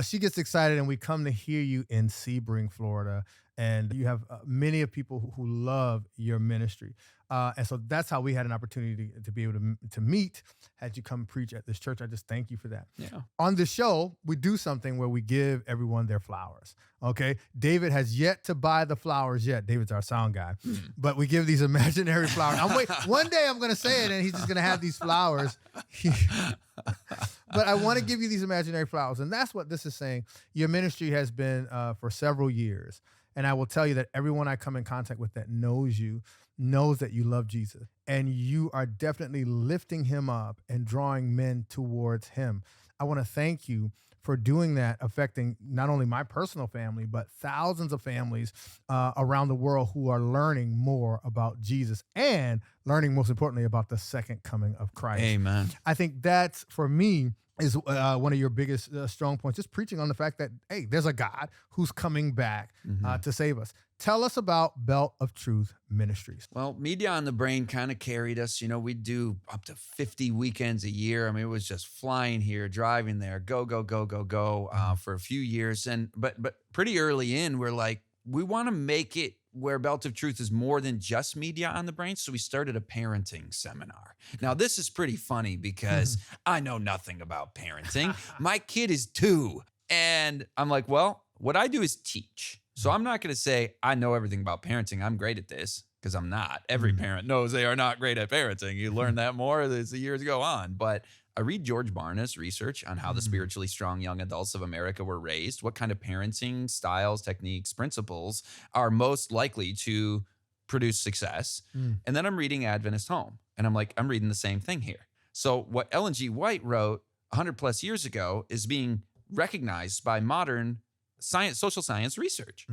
she gets excited, and we come to hear you in Sebring, Florida. And you have many of people who love your ministry. And so that's how we had an opportunity to be able to meet, had you come preach at this church. I just thank you for that. Yeah. On the show, we do something where we give everyone their flowers. Okay. David has yet to buy the flowers yet. David's our sound guy. But we give these imaginary flowers. One day I'm going to say it and he's just going to have these flowers. But I want to give you these imaginary flowers. And that's what this is saying. Your ministry has been for several years. And I will tell you that everyone I come in contact with that knows you knows that you love Jesus. And you are definitely lifting him up and drawing men towards him. I want to thank you for doing that, affecting not only my personal family, but thousands of families around the world who are learning more about Jesus and learning, most importantly, about the second coming of Christ. Amen. I think that's, for me, is one of your biggest strong points, just preaching on the fact that, hey, there's a God who's coming back to save us. Tell us about Belt of Truth Ministries. Well, Media on the Brain kind of carried us. We'd do up to 50 weekends a year. I mean, it was just flying here, driving there, go for a few years. But pretty early in, we're like, we want to make it where Belt of Truth is more than just Media on the Brain. So we started a parenting seminar. Now, this is pretty funny because I know nothing about parenting. My kid is 2. And I'm like, well, what I do is teach. So I'm not going to say I know everything about parenting. I'm great at this, because I'm not. Every parent knows they are not great at parenting. You learn that more as the years go on. But I read George Barna's research on how the spiritually strong young adults of America were raised, what kind of parenting styles, techniques, principles are most likely to produce success. And then I'm reading Adventist Home, and I'm like, I'm reading the same thing here. So what Ellen G. White wrote 100 plus years ago is being recognized by modern science, social science research.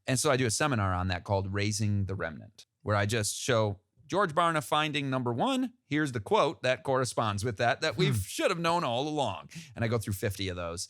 And so I do a seminar on that called Raising the Remnant, where I just show George Barna finding number 1. Here's the quote that corresponds with that we should have known all along. And I go through 50 of those.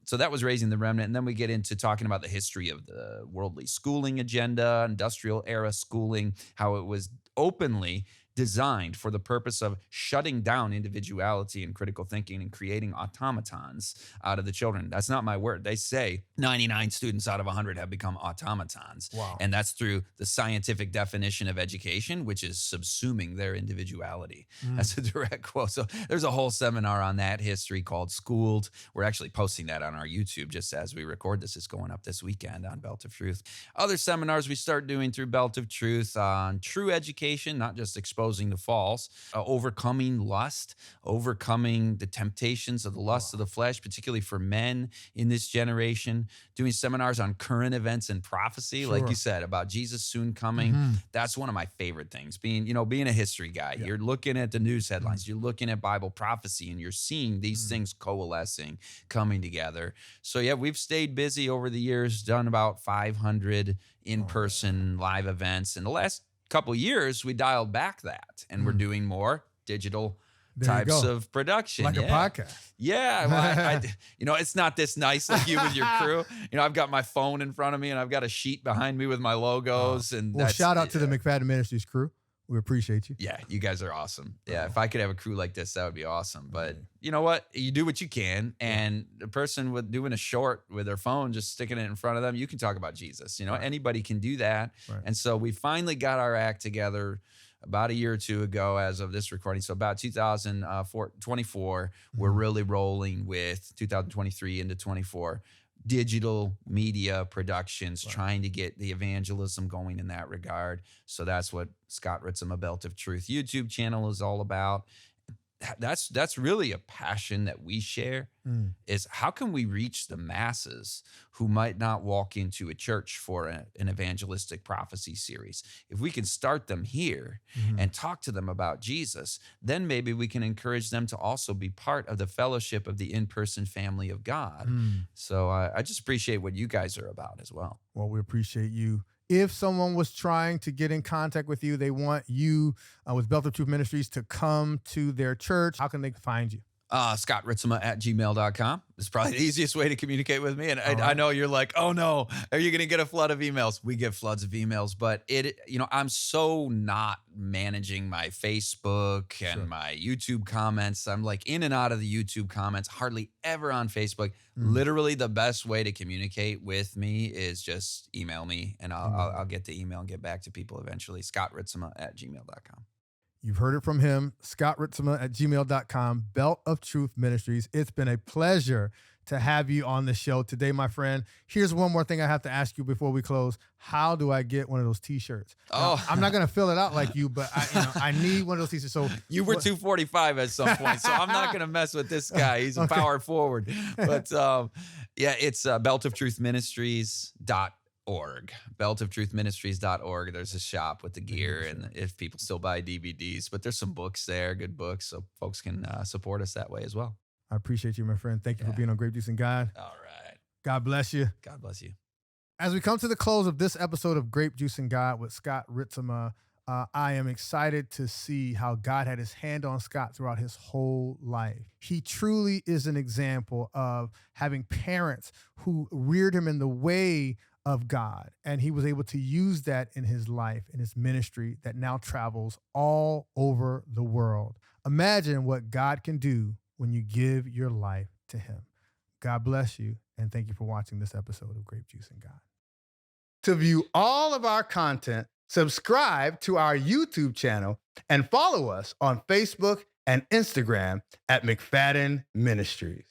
So that was Raising the Remnant. And then we get into talking about the history of the worldly schooling agenda, industrial era schooling, how it was openly designed for the purpose of shutting down individuality and critical thinking and creating automatons out of the children. That's not my word. They say 99 students out of 100 have become automatons. Wow. And that's through the scientific definition of education, which is subsuming their individuality. That's a direct quote. So there's a whole seminar on that history called Schooled. We're actually posting that on our YouTube just as we record this. It's going up this weekend on Belt of Truth. Other seminars we start doing through Belt of Truth on true education, not just exposing the false, overcoming lust, overcoming the temptations of the lust of the flesh, particularly for men in this generation, doing seminars on current events and prophecy, like you said, about Jesus soon coming. That's one of my favorite things, being a history guy. You're looking at the news headlines, you're looking at Bible prophecy, and you're seeing these things coalescing, coming together. So yeah, we've stayed busy over the years, done about 500 in-person live events. In the last couple of years, we dialed back that, and we're doing more digital types of production. Like a podcast. Yeah. Well, it's not this nice like you with your crew. I've got my phone in front of me, and I've got a sheet behind me with my logos. And well, shout out to the McFadden Ministries crew. We appreciate you. Yeah, you guys are awesome. Yeah, if I could have a crew like this, that would be awesome. But you know what? You do what you can. And the person doing a short with their phone, just sticking it in front of them, you can talk about Jesus. Anybody can do that. Right. And so we finally got our act together about a year or two ago as of this recording. So about 2024, we're really rolling with 2023 into 24. Digital media productions, trying to get the evangelism going in that regard. So that's what Scott Ritsema Belt of Truth YouTube channel is all about. That's really a passion that we share, is how can we reach the masses who might not walk into a church for an evangelistic prophecy series? If we can start them here and talk to them about Jesus, then maybe we can encourage them to also be part of the fellowship of the in-person family of God. So I just appreciate what you guys are about as well. Well, we appreciate you. If someone was trying to get in contact with you, they want you with Belt of Truth Ministries to come to their church, how can they find you? ScottRitsema@gmail.com. It's probably the easiest way to communicate with me. And I know you're like, oh no, are you going to get a flood of emails? We get floods of emails, but I'm so not managing my Facebook and my YouTube comments. I'm like in and out of the YouTube comments, hardly ever on Facebook. Literally the best way to communicate with me is just email me, and I'll get the email and get back to people eventually. ScottRitsema@gmail.com. You've heard it from him, ScottRitsema@gmail.com, Belt of Truth Ministries. It's been a pleasure to have you on the show today, my friend. Here's one more thing I have to ask you before we close. How do I get one of those T-shirts? Now, I'm not going to fill it out like you, but I need one of those T-shirts. So you were 245 at some point, so I'm not going to mess with this guy. He's a power forward. But it's beltoftruthministries.org. beltoftruthministries.org. There's a shop with the gear, and if people still buy DVDs, but there's some books there, good books, so folks can support us that way as well. I appreciate you, my friend. Thank you for being on Grape Juice and God. All right. God bless you. God bless you. As we come to the close of this episode of Grape Juice and God with Scott Ritsema, I am excited to see how God had his hand on Scott throughout his whole life. He truly is an example of having parents who reared him in the way of God, and he was able to use that in his life, in his ministry that now travels all over the world. Imagine what God can do when you give your life to him. God bless you, and thank you for watching this episode of Grape Juice and God. To view all of our content, subscribe to our YouTube channel and follow us on Facebook and Instagram at McFadden Ministries.